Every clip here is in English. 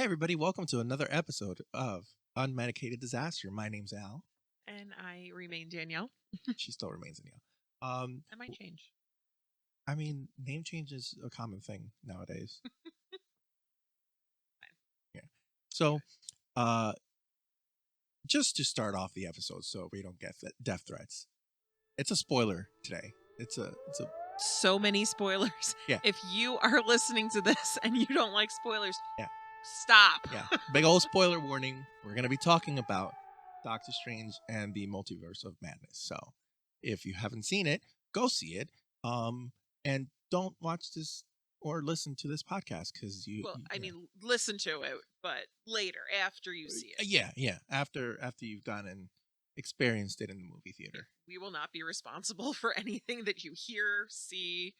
Hey, everybody, welcome to another episode of Unmedicated Disaster. My name's Al. And I remain Danielle. She still remains Danielle. That might change. I mean, name change is a common thing nowadays. Yeah. So, just to start off the episode so we don't get death threats, it's a spoiler today. It's a So many spoilers. Yeah. If you are listening to this and you don't like spoilers, Yeah. Stop. Yeah. Big old spoiler warning. We're going to be talking about Doctor Strange and the Multiverse of Madness. So if you haven't seen it, go see it. And don't watch this or listen to this podcast because I mean, listen to it, but later, after you see it. Yeah. After you've gone and experienced it in the movie theater. We will not be responsible for anything that you hear, see,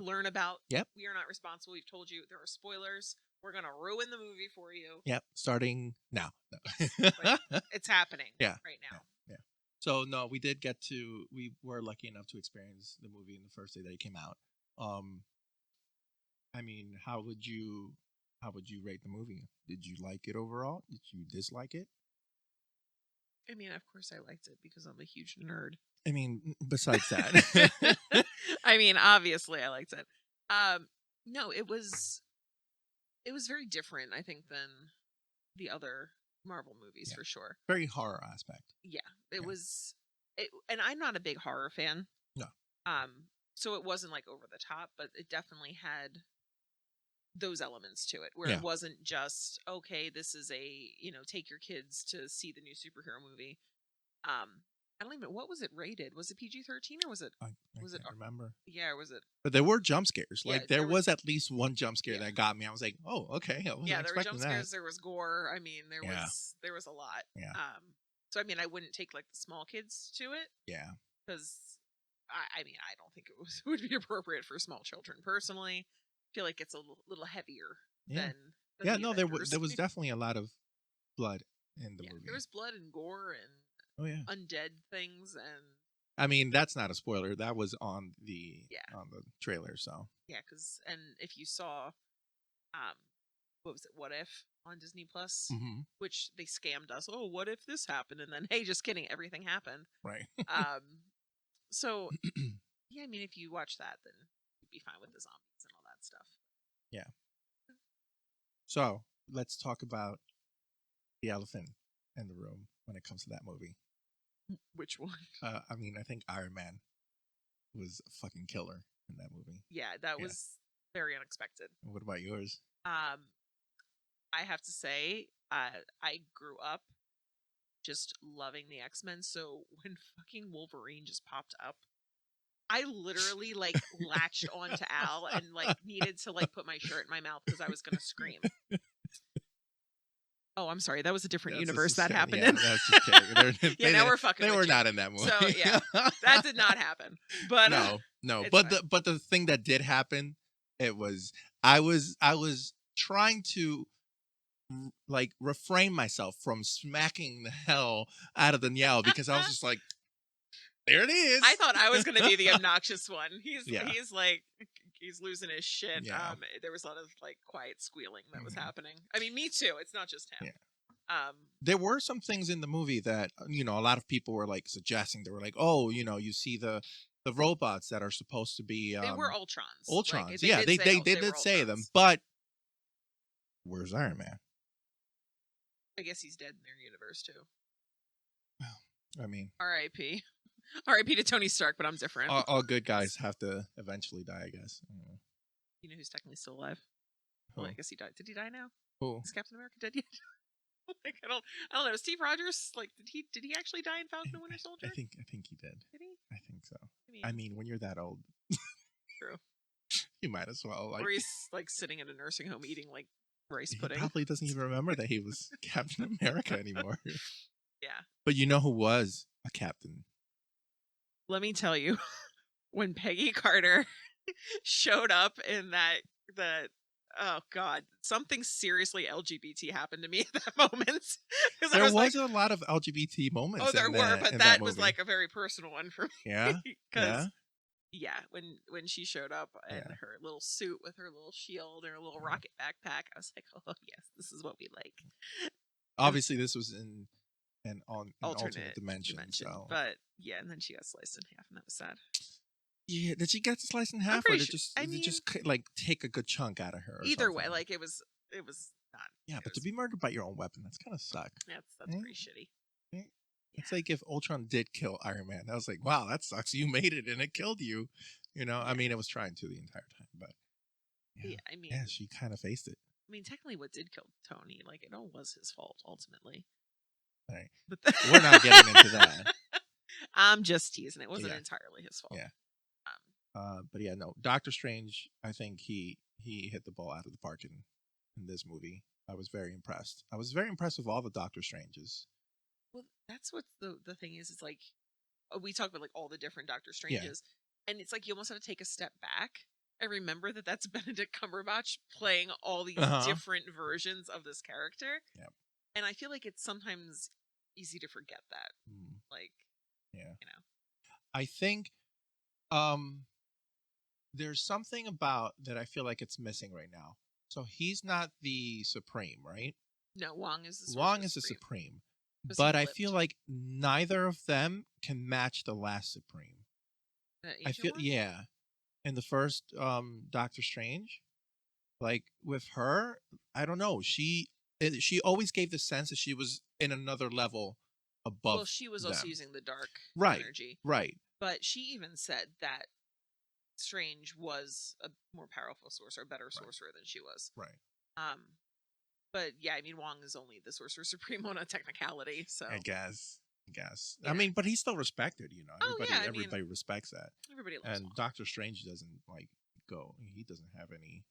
learn about. Yep. We are not responsible. We've told you there are spoilers. We're going to ruin the movie for you. Yep. Starting now. It's happening right now. Yeah. So no, we were lucky enough to experience the movie in the first day that it came out. I mean, how would you rate the movie? Did you like it overall? Did you dislike it? I mean, of course I liked it because I'm a huge nerd. I mean, besides that. I mean, obviously I liked it. No, it was very different, I think, than the other Marvel movies for sure. Very horror aspect. Yeah, it was, and I'm not a big horror fan. No. So it wasn't like over the top, but it definitely had those elements to it where it wasn't just, okay, this is take your kids to see the new superhero movie. I don't even, what was it rated? Was it PG-13 or was it? I remember. Yeah, or was it? But there were jump scares. Yeah, like there was at least one jump scare that got me. I was like, oh, okay. I wasn't there were jump scares. That. There was gore. I mean, there was a lot. Yeah. So I mean, I wouldn't take like the small kids to it. Yeah. Because I mean, I don't think it would be appropriate for small children. Personally, I feel like it's a little heavier than. Yeah. No, there was definitely a lot of blood in the movie. There was blood and gore and. Oh yeah, undead things, and I mean that's not a spoiler. That was on the trailer. So and if you saw, what was it? What If on Disney Plus, which they scammed us. Oh, what if this happened? And then hey, just kidding, everything happened. Right. So yeah, I mean, if you watch that, then you'd be fine with the zombies and all that stuff. Yeah. So let's talk about the elephant in the room when it comes to that movie. Which one? I mean, I think Iron Man was a fucking killer in that movie. Yeah, that was very unexpected. What about yours? I have to say, I grew up just loving the X-Men, so when fucking Wolverine just popped up, I literally like latched onto Al and like needed to like put my shirt in my mouth because I was gonna scream. Oh, I'm sorry. That was a different universe that happened in. That's just kidding. Now we're fucking. They were not in that movie. So yeah, that did not happen. But no. But the thing that did happen, it was I was trying to like refrain myself from smacking the hell out of Danielle because I was just like, there it is. I thought I was going to be the obnoxious one. He's like. He's losing his shit. Yeah. There was a lot of like quiet squealing that was happening. I mean, me too. It's not just him. Yeah. There were some things in the movie that a lot of people were like suggesting. They were like, oh, you see the robots that are supposed to be. They were Ultrons. Ultrons. Like, they did say them, but where's Iron Man? I guess he's dead in their universe too. Well, I mean, R.I.P. R.I.P. to Tony Stark, but I'm different. All good guys have to eventually die, I guess. You know who's technically still alive? Who? Well, I guess he died. Did he die now? Who? Is Captain America dead yet? Like, I don't know. Steve Rogers, like, did he actually die in Falcon and Winter Soldier? I think he did. Did he? I think so. I mean, when you're that old, true. You might as well. Like, or he's like sitting in a nursing home eating like rice pudding. He probably doesn't even remember that he was Captain America anymore. Yeah. But you know who was a captain? Let me tell you, when Peggy Carter showed up in that, oh God, something seriously LGBT happened to me at that moment. There was a lot of LGBT moments. Oh, there were, but that was like a very personal one for me. Yeah. Because yeah, when she showed up in Yeah. her little suit with her little shield and her little rocket backpack, I was like, oh yes, this is what we like. And Obviously, this was in an alternate alternate dimension. dimension, So but yeah, and then she got sliced in half, and that was sad. yeah, did she get sliced in I'm half, or pretty sure. I did it mean, just like take a good chunk out of her or either way, something? like it was not. Yeah, It but to was be murdered by your own weapon, that's kind of suck. that's Eh, pretty shitty. eh. It's Yeah, like if Ultron did kill Iron Man. I was like, wow, that sucks. You made it and it killed you. I yeah, mean, it was trying to the entire time, but yeah. yeah, I mean, yeah, she kind of faced it. technically, what did kill Tony? Like, it all was his fault ultimately. All right, But we're not getting into that. I'm just teasing. It wasn't Yeah, entirely his fault. yeah. Um, But yeah, no, Doctor Strange. I think he hit the ball out of the park in this movie. I was very impressed. I was very impressed with all the Doctor Stranges. well, that's what the thing is. It's like we talk about like all the different Doctor Yeah. Stranges, and it's like you almost have to take a step back and remember that that's Benedict Cumberbatch playing all Uh these huh. different versions of this character. Yeah. And I feel like it's sometimes easy to forget that. Mm, Like, yeah. you know, I think um there's something about that I feel like it's missing right now. So he's not the Supreme, right? no, Wong is the Wong Sorcerer is the Supreme Supreme, because he but I feel flipped like neither of them can match the last Supreme. the I Asian feel one. yeah. In the first Doctor Strange, like with her, I don't know. She always gave the sense that she was in another level Well, above she was also them. using the dark Right. energy, Right. but she even said that Strange was a more powerful sorcerer, a better Right. sorcerer than she was. Right. Um, but yeah, Wong is only the Sorcerer Supreme on a technicality, I so guess. I guess. I yeah. mean, but he's still respected. Oh yeah, Everybody respects that. everybody loves And Wong. Doctor Strange doesn't like go. He doesn't have any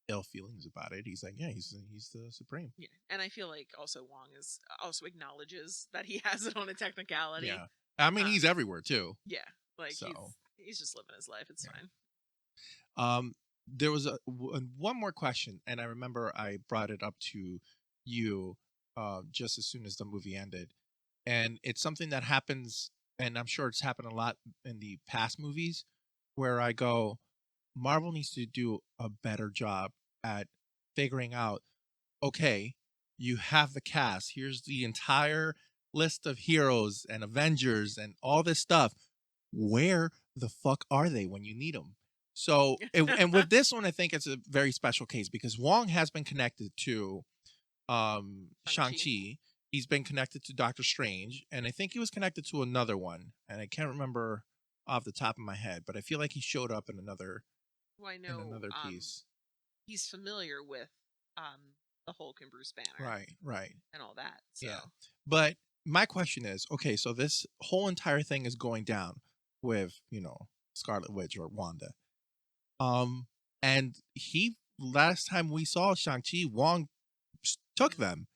ill feelings about it. He's like, yeah, he's the Supreme. Yeah, and I feel like also Wong is also acknowledges that he has it on a technicality. Yeah. I mean, Um, he's everywhere too. yeah, like So he's just living his life. It's yeah. fine. There was one more question, and I remember I brought it up to you just as soon as the movie ended, and it's something that happens, and I'm sure it's happened a lot in the past movies, where I go, Marvel needs to do a better job at figuring out, okay, you have the cast, here's the entire list of heroes and Avengers and all this stuff. Where the fuck are they when you need them? So, and with this one, I think it's a very special case because Wong has been connected to Shang-Chi. Shang-Chi. He's been connected to Doctor Strange, and I think he was connected to another one, and I can't remember off the top of my head, but I feel like he showed up Well, I in know another piece. he's familiar with the Hulk and Bruce Banner Right, right. and all that. So Yeah. But my question is, okay, so this whole entire thing is going down with, Scarlet Witch or Wanda. Um, and he last time we saw Shang-Chi, Wong took them.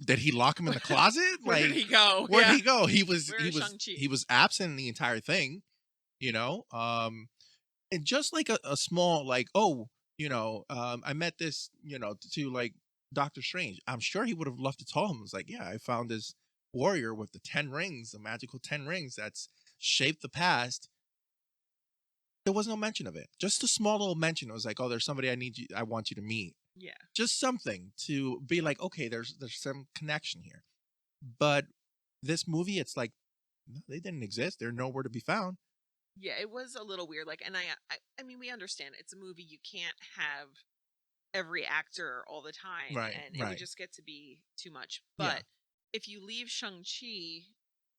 Did he lock him in the closet? where did Like, he go? where'd Yeah, he go? where is Shang-Chi? He was absent in the entire thing, you know? And just like a small, like, oh, I met this, to like Doctor Strange. I'm sure he would have loved to tell him. It's like, yeah, I found this warrior with the 10 rings, the magical 10 rings that's shaped the past. There was no mention of it. Just a small little mention. It was like, oh, there's somebody I want you to meet. Yeah, Just something to be like, okay, there's some connection here. But this movie, it's like, no, they didn't exist. They're nowhere to be found. yeah, it was a little weird. Like, and I mean, we understand it's a movie. You can't have every actor all the time, Right, and it would right. just get to be too much. Yeah, But if you leave Shang-Chi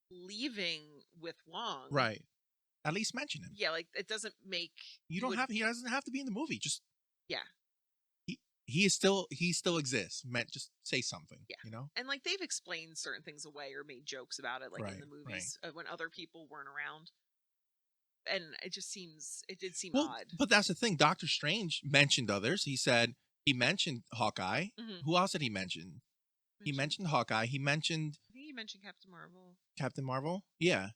leaving with Wong, right. At least mention him. yeah, like it doesn't make You you don't would, have. He doesn't have to be in the movie. Just yeah, he he still exists. Meant just say something. yeah. You know. And like they've explained certain things away or made jokes about it, like in Right. the Right. movies when other people weren't around, and it did seem Well, odd. but that's the thing. Doctor Strange mentioned others. He mentioned Hawkeye. Mm-hmm. Who else did he mention? He mentioned Hawkeye. He mentioned I think you mentioned Captain Marvel. Captain Marvel. Yeah.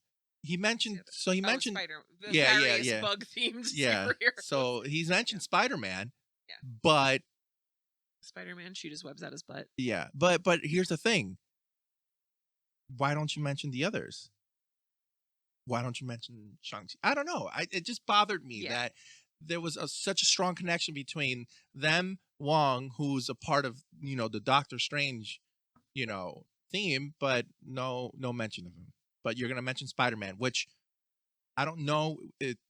He What's the mentioned. other? So he Oh, mentioned. The Yeah. Yeah. various Yeah. bug themed Yeah. superheroes. So he's mentioned Yeah. Spider-Man. Yeah. But Spider-Man shoot his webs out his butt. yeah. But here's the thing. Why don't you mention the others? why don't you mention Shang-Chi? I don't know. It just bothered me Yeah. that there was such a strong connection between them, Wong, who's a part of, the Doctor Strange, theme, but no mention of him. But you're going to mention Spider-Man, which I don't know,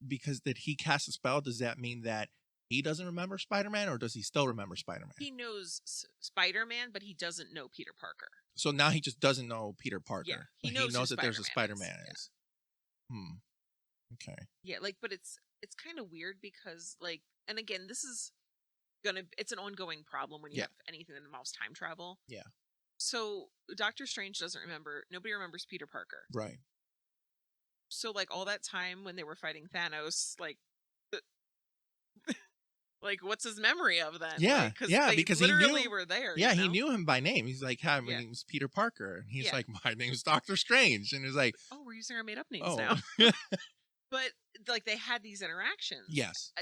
because did he cast a spell? Does that mean that he doesn't remember Spider-Man, or does he still remember Spider-Man? He knows Spider-Man, but he doesn't know Peter Parker. So now he just doesn't know Peter Parker. Yeah, he knows that there's a Spider-Man is. Okay. Yeah, but it's kind of weird because and again, this is it's an ongoing problem when you have anything that involves time travel. Yeah. So Doctor Strange doesn't remember. Nobody remembers Peter Parker. Right. So all that time when they were fighting Thanos, what's his memory of then? Yeah, because he literally were there. Yeah, he knew him by name. He's like, "Hi, my name's Peter Parker." And he's like, "My name's Doctor Strange." And he's like, "Oh, we're using our made up names now." But they had these interactions. Yes.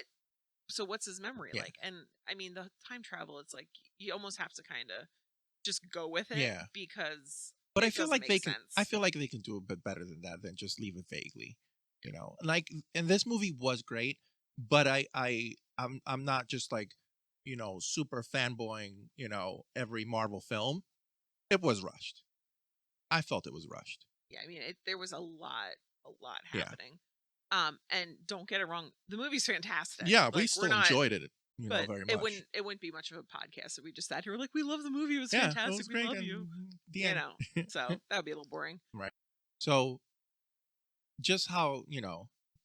So what's his memory like? And I mean, the time travel, it's you almost have to kind of just go with it. Yeah. Because. But I feel like they can. I feel like they can do a bit better than that than just leave it vaguely. And this movie was great, but I'm not just super fanboying, every Marvel film. It was rushed. I felt it was rushed. Yeah, I mean, there was a lot happening. And don't get it wrong, the movie's fantastic. Yeah, we still enjoyed it, but very much. It wouldn't be much of a podcast if we just sat here like, we love the movie, it was fantastic, it was we love you. So that would be a little boring. Right. So just how,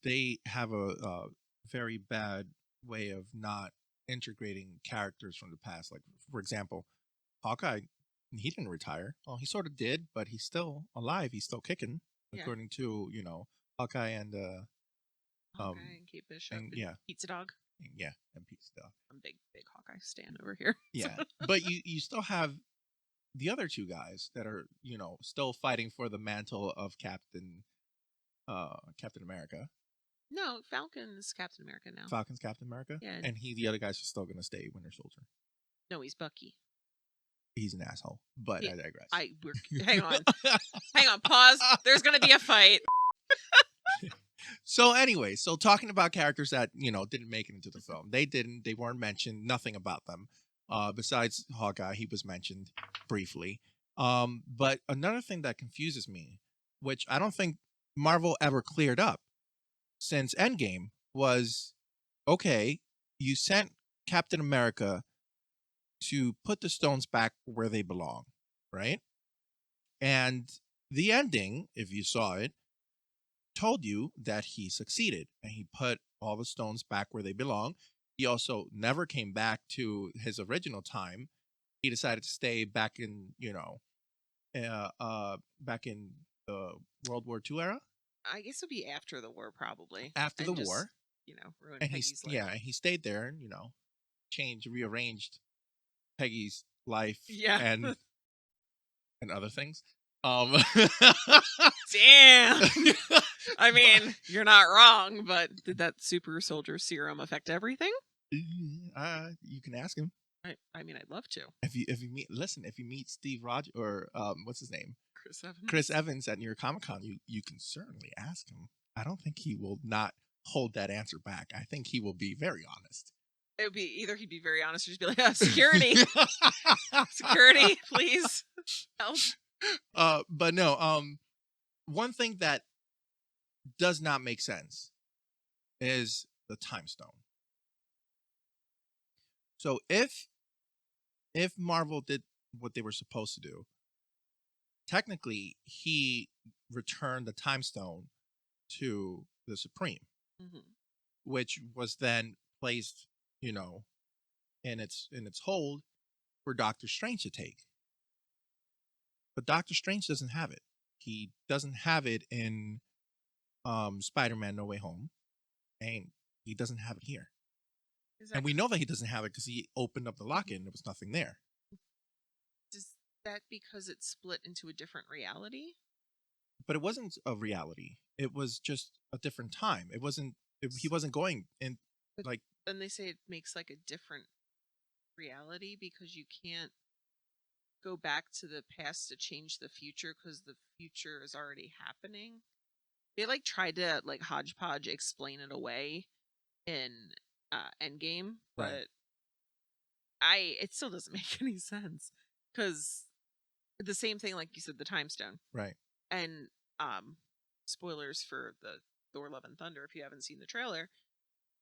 they have a very bad way of not integrating characters from the past. Like, for example, Hawkeye, he didn't retire. Well, he sort of did, but he's still alive. He's still kicking, according to, Hawkeye and Hawkeye and Kate Bishop and Pizza Dog. Yeah, and Pizza Dog. I'm big Hawkeye stan over here. Yeah, but you still have the other two guys that are, still fighting for the mantle of Captain America. No, Falcon's Captain America now. Falcon's Captain America? Yeah. And the other guys are still going to stay Winter Soldier. No, he's Bucky. He's an asshole, but I digress. Hang on, pause. There's going to be a fight. So anyway, talking about characters that, didn't make it into the film. They weren't mentioned, nothing about them. Besides Hawkeye, he was mentioned briefly. But another thing that confuses me, which I don't think Marvel ever cleared up since Endgame, was, okay, you sent Captain America to put the stones back where they belong, right? And the ending, if you saw it, told you that he succeeded and he put all the stones back where they belong. He also never came back to his original time. He decided to stay back in, back in the World War II era. I guess it'd be after the war, probably. After the war. Ruined Peggy's life. Yeah, and he stayed there and, rearranged Peggy's life and other things. Damn. I mean, you're not wrong, but did that super soldier serum affect everything? You can ask him. I mean, I'd love to. If you meet Steve Rogers or what's his name? Chris Chris Evans at New York Comic Con, you can certainly ask him. I don't think he will not hold that answer back. I think he will be very honest. It would be either he'd be very honest or just be like, security. Security, please. Help. But no, one thing that does not make sense is the time stone. So if Marvel did what they were supposed to do, technically he returned the time stone to the Supreme, which was then placed, in its hold for Doctor Strange to take. But Doctor Strange doesn't have it. He doesn't have it in Spider-Man No Way Home, and he doesn't have it here. And we know that he doesn't have it because he opened up the locket and there was nothing there. Is that because it's split into a different reality? But it wasn't a reality. It was just a different time. It wasn't. He wasn't going in like. And they say it makes like a different reality because you can't go back to the past to change the future because the future is already happening. They like tried to like hodgepodge explain it away in Endgame, Right. but it still doesn't make any sense because the same thing, like you said, the time stone. Right. And spoilers for the Thor: Love and Thunder if you haven't seen the trailer,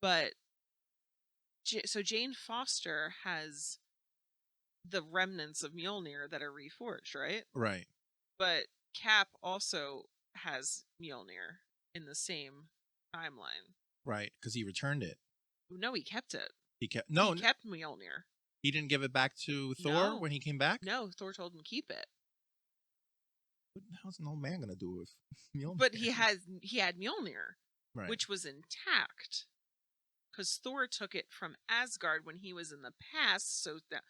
but so Jane Foster has the remnants of Mjolnir that are reforged, right? Right. But Cap also has Mjolnir in the same timeline. Right. Because he returned it. No, he kept it. He kept He kept Mjolnir. He didn't give it back to Thor No. when he came back. No, Thor told him to keep it. What the hell's an old man gonna do with Mjolnir? But he had Mjolnir, right. which was intact, because Thor took it from Asgard when he was in the past. So that,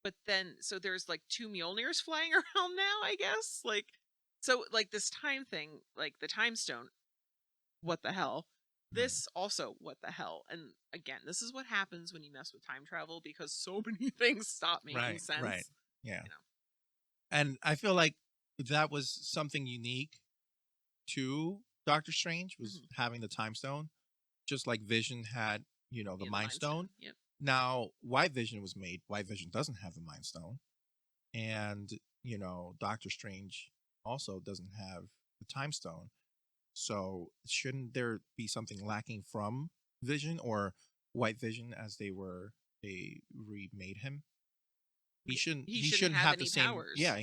but then so there's like 2 Mjolnirs flying around now, I guess. Like, so like this time thing, like the time stone. What the hell? This also, what the hell? And again, this is what happens when you mess with time travel because so many things stop making sense. Right. Yeah. You know. And I feel like that was something unique to Doctor Strange was having the time stone, just like Vision had, the Mind Stone. Yep. Now, White Vision was made. White Vision doesn't have the Mind Stone, and Doctor Strange also doesn't have the Time Stone. So shouldn't there be something lacking from Vision or White Vision as they remade him? He shouldn't have the same powers. Yeah,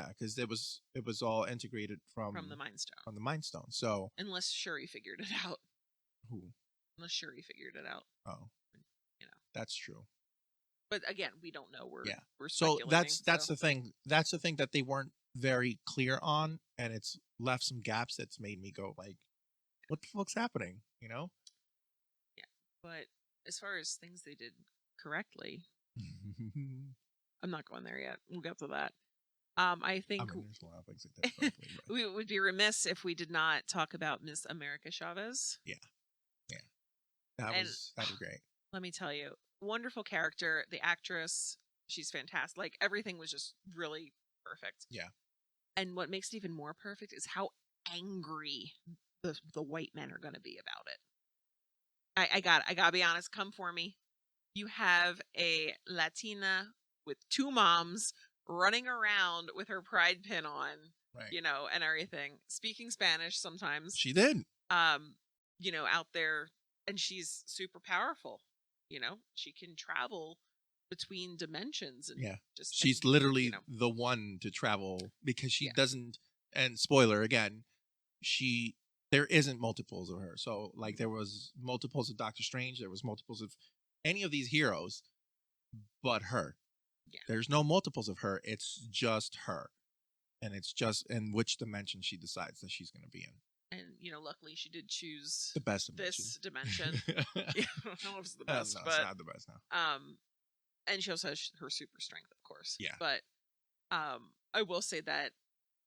because it was all integrated from the Mind Stone. From the Mind Stone. So unless Shuri figured it out. Who? Unless Shuri figured it out. Oh. That's true. But again, we don't know. We're so speculating. That's the thing. That's the thing that they weren't very clear on, and it's left some gaps that's made me go like, what the fuck's happening? Yeah. But as far as things they did correctly, I'm not going there yet. We'll get to that. I think there's a lot of things like that we would be remiss if we did not talk about Miss America Chavez. Yeah. That was great. Let me tell you, wonderful character. The actress, she's fantastic. Like everything was just really perfect. Yeah. And what makes it even more perfect is how angry the white men are going to be about it. I gotta be honest. Come for me. You have a Latina with 2 moms running around with her pride pin on, right. And everything, speaking Spanish sometimes. She did. Out there, and she's super powerful. She can travel between dimensions and she's literally the one to travel because she doesn't. And spoiler again, there isn't multiples of her. So like there was multiples of Doctor Strange, there was multiples of any of these heroes, but her. Yeah. There's no multiples of her. It's just her, and it's just in which dimension she decides that she's going to be in. And luckily she did choose the best dimension. This dimension. I don't know if it's the best, no, but it's not the best now. And she also has her super strength, of course. Yeah. But I will say that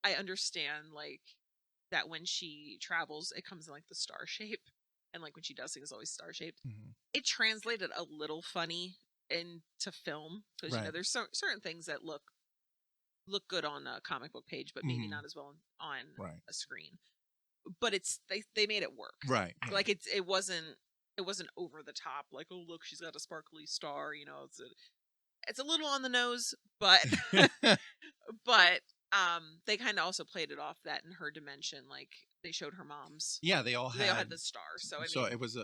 I understand like that when she travels, it comes in like the star shape, and like when she does things, always star shaped. Mm-hmm. It translated a little funny into film because there's certain things that look good on a comic book page, but maybe not as well on a screen. But they made it work, right? Like it wasn't over the top. Like, oh look, she's got a sparkly star. It's a little on the nose, but but they kind of also played it off that in her dimension, like they showed her moms. Yeah, they all had the star. So it was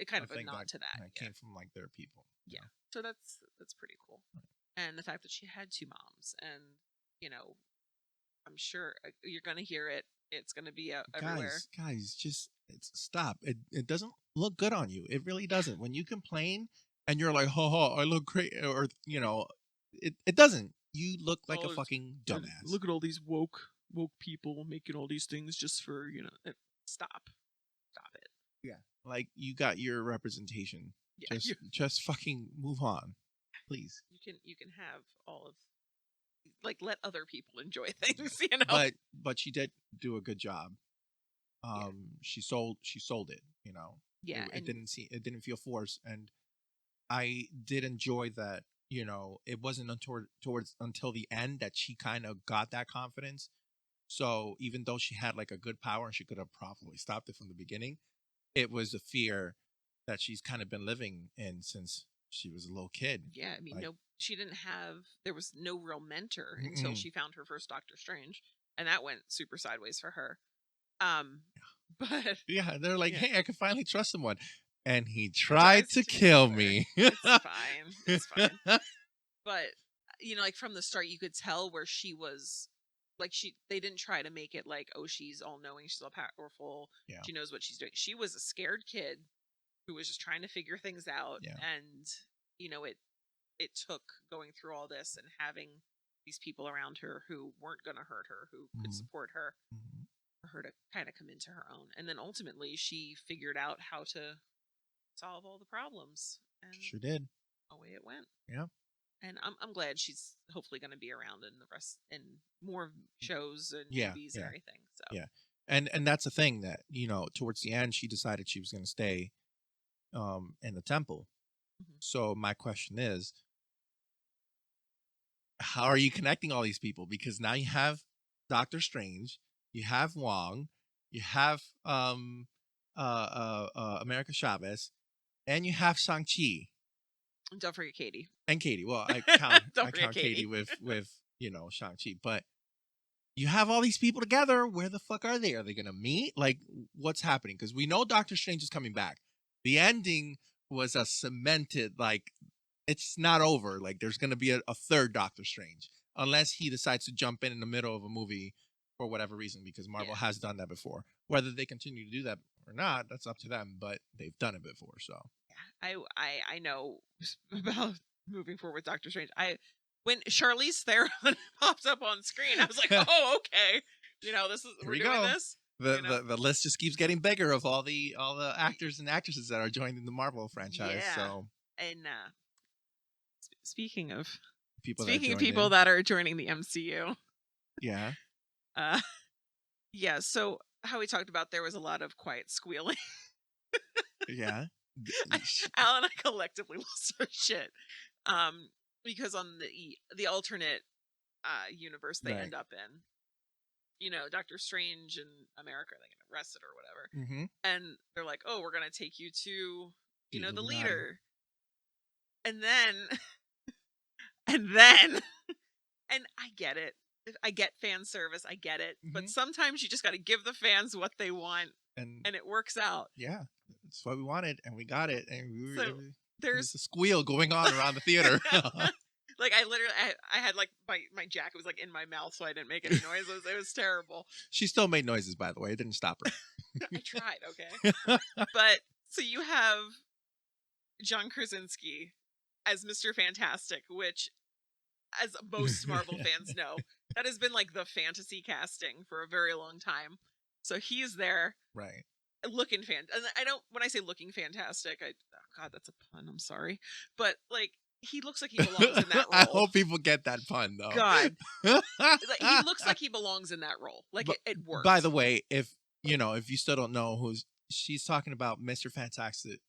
kind of a nod to that. It came from like their people. Yeah, so that's pretty cool. Right. And the fact that she had 2 moms, and I'm sure you're gonna hear it. It's gonna be everywhere. Guys, just stop. It doesn't look good on you. It really doesn't. When you complain and you're like, I look great, or it doesn't. You look like a fucking dumbass. Look at all these woke people making all these things just for stop it. Yeah, like you got your representation. Yeah, just fucking move on, please. You can have all of. Like, let other people enjoy things, But she did do a good job. She sold it, Yeah, it didn't feel forced, and I did enjoy that. It wasn't until the end that she kind of got that confidence, So even though she had like a good power and she could have probably stopped it from the beginning, it was a fear that she's kind of been living in since she was a little kid. Yeah, I mean, Like, no, she didn't have. There was no real mentor until mm-mm. she found her first Doctor Strange, and that went super sideways for her. Um, but Yeah, they're like, yeah, hey, I can finally trust someone. And he he tried tries to to kill kill her. me. It's fine. It's fine. But like from the start, you could tell where she was. Like they didn't try to make it like, oh, she's all knowing, she's all powerful, Yeah. she knows what she's doing. She was a scared kid who was just trying to figure things out, Yeah. and it took going through all this and having these people around her who weren't going to hurt her, who could support her, for her to kind of come into her own. And then ultimately, she figured out how to solve all the problems, and Sure did. away it went. Yeah. And I'm glad she's hopefully going to be around in the rest in more shows and Yeah. movies and everything. So Yeah. And that's the thing that, towards the end, she decided she was going to stay in the temple. So my question is, how are you connecting all these people? Because now you have Doctor Strange, you have Wong, you have America Chavez, and you have Shang-Chi and don't forget Katie. and Katie. Well, I Don't forget count Katie Katie. with Shang-Chi, but you have all these people together. Where the fuck are they? Are they gonna meet? Like, what's happening? Because we know Doctor Strange is coming back. The ending was a cemented, like, it's not over. Like, there's gonna be a third Doctor Strange, unless he decides to jump in the middle of a movie for whatever reason, because Marvel has done that before. Whether they continue to do that or not, that's up to them. But they've done it before, so Yeah, I know about moving forward with Doctor Strange. When Charlize Theron popped up on screen, I was like, oh, okay. We're doing this. The list just keeps getting bigger of all the actors and actresses that are joining the Marvel franchise. Yeah. So, and speaking of people that are joining the MCU, yeah, yeah. So how we talked about, there was a lot of quiet squealing. yeah. Al and I collectively lost our shit, because on the alternate universe they end up in, Doctor Strange and America, they get arrested or whatever, and they're like, oh, we're gonna take you to the leader, and then and I get it, I get fan service, I get it, but sometimes you just got to give the fans what they want, and it works out. Yeah, that's what we wanted, and we got it, and there's a squeal going on around the theater. Like, I literally, I had like my jacket was like in my mouth, so I didn't make any noises. It was terrible. She still made noises, by the way. It didn't stop her. I tried, okay. But so you have John Krasinski as Mr. Fantastic, which, as most Marvel fans know, that has been like the fantasy casting for a very long time. So he's there, right? Looking and I don't. When I say looking fantastic, oh God, that's a pun. I'm sorry, but like, he looks like he belongs in that role. I hope people get that pun, though. God, he looks like he belongs in that role. Like, it works. By the way, if you still don't know she's talking about, Mr. Fantastic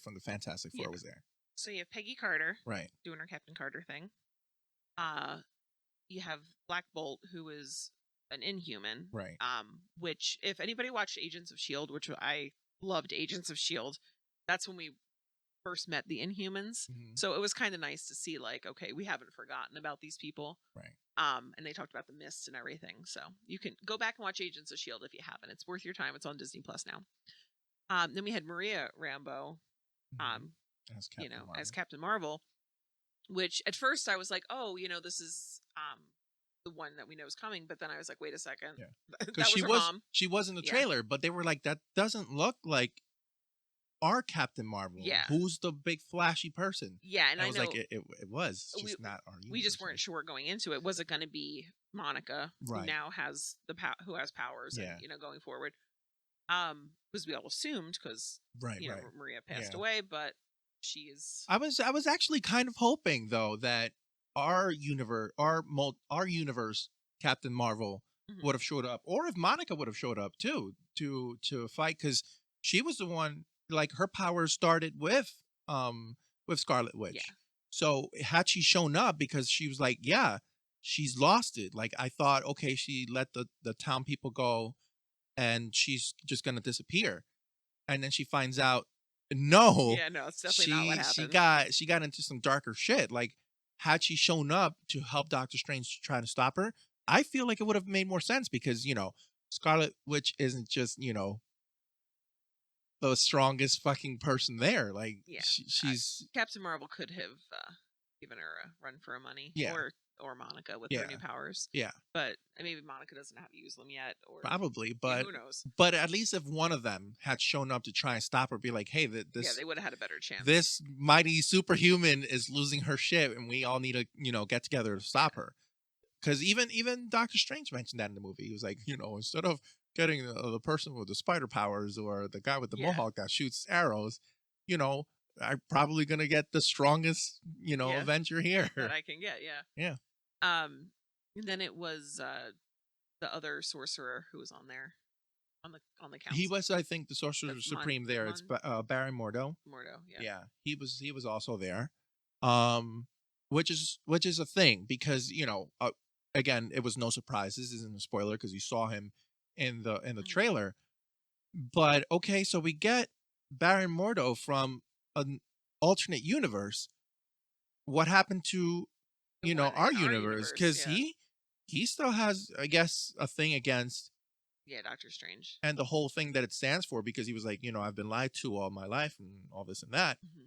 from the Fantastic Four was there. So you have Peggy Carter, right, doing her Captain Carter thing. You have Black Bolt, who is an Inhuman, right? Which, if anybody watched Agents of S.H.I.E.L.D., which I loved Agents of S.H.I.E.L.D., that's when we first met the Inhumans. So it was kind of nice to see, like, okay, we haven't forgotten about these people, right? And they talked about the mist and everything. So you can go back and watch Agents of S.H.I.E.L.D. if you haven't. It's worth your time. It's on Disney Plus now. Then we had Maria Rambeau, as Captain Marvel, which at first I was like, oh, this is the one that we know is coming. But then I was like, wait a second, that was her mom. She was in the trailer, but they were like, that doesn't look like our Captain Marvel. Yeah, who's the big flashy person? Yeah, and I was know, like, it was just not our universe. We just weren't sure going into it. Was it going to be Monica, who now has who has powers, and going forward? Because we all assumed, because Maria passed away, but she's. I was actually kind of hoping, though, that our universe, Captain Marvel would have showed up, or if Monica would have showed up too to fight, because she was the one. Like, her powers started with Scarlet Witch. Yeah. So had she shown up, because she was like, she's lost it. Like, I thought, okay, she let the town people go and she's just gonna disappear. And then she finds out, no, Yeah, no, it's definitely not what she happened. got into some darker shit. Like, had she shown up to help Doctor Strange try to stop her, I feel like it would have made more sense because, Scarlet Witch isn't just, the strongest fucking person there. Like, Yeah, she's Captain Marvel could have given her a run for her money, Yeah. or Monica with Yeah. her new powers. Yeah, But maybe Monica doesn't know how to use them yet, or probably, yeah, but who knows? at least if one of them had shown up to try and stop her, be like, hey, Yeah, they would have had a better chance. this mighty superhuman is losing her shit, and we all need to get together to stop her. Because even Doctor Strange mentioned that in the movie. He was like, instead of getting the person with the spider powers or the guy with the mohawk that shoots arrows, I'm probably gonna get the strongest Avenger here that I can get. Yeah. And then it was the other sorcerer who was on there on the council. He was, I think, the Sorcerer Supreme there. It's Baron Mordo. Yeah, he was also there. Which is a thing because again, it was no surprise. This isn't a spoiler because you saw him in the trailer. But okay, so we get Baron Mordo from an alternate universe. What happened to our universe? Because he still has, I guess, a thing against Doctor Strange and the whole thing that it stands for, because he was like, I've been lied to all my life and all this and that. Mm-hmm.